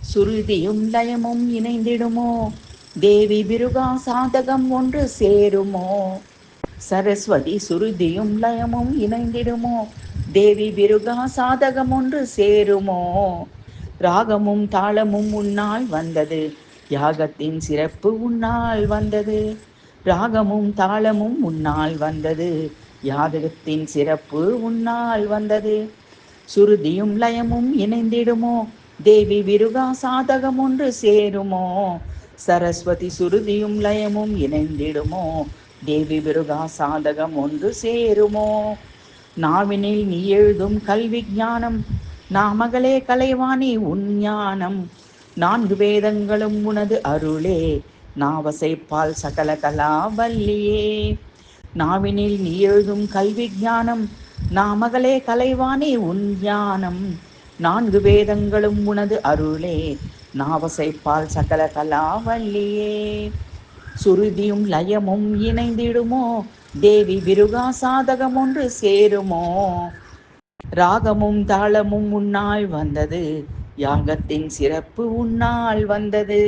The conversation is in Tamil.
சுருதியும் லயமும் இணைந்திடுமோ, தேவி பிருகா சாதகம் ஒன்று சேருமோ. சரஸ்வதி சுருதியும் லயமும் இணைந்திடுமோ, தேவி பிருகா சாதகம் ஒன்று சேருமோ. ராகமும் தாளமும் உன்னால் வந்தது, யாகத்தின் சிறப்பு உன்னால் வந்தது. ராகமும் தாளமும் உன்னால் வந்தது, யாகத்தின் சிறப்பு உன்னால் வந்தது. சுருதியும் லயமும் இணைந்திடுமோ, தேவி பிருகா சாதகம் ஒன்று சேருமோ. சரஸ்வதி சுருதியும் லயமும் இணைந்திடுமோ, தேவி பிருகா சாதகம் ஒன்று சேருமோ. நாவினில் நீ எழுதும் கல்வி ஞானம், நாமகளே கலைவாணி உன் ஞானம். 4 வேதங்களும் உனது அருளே, நாவசைப்பால் சகல கலாவல்லியே. நாவினில் நீ எழுதும் கல்வி ஞானம், நாமகளே கலைவாணி உன் ஞானம். 4 வேதங்களும் உனது அருளே, நாவசைப்பால் சகல கலாவல்லியே. சுருதியும் லயமும் இணைந்திடுமோ, தேவி பிருகா சாதகம் ஒன்று சேருமோ. ராகமும் தாளமும் உன்னால் வந்தது, யாகத்தின் சிறப்பு உன்னால் வந்தது.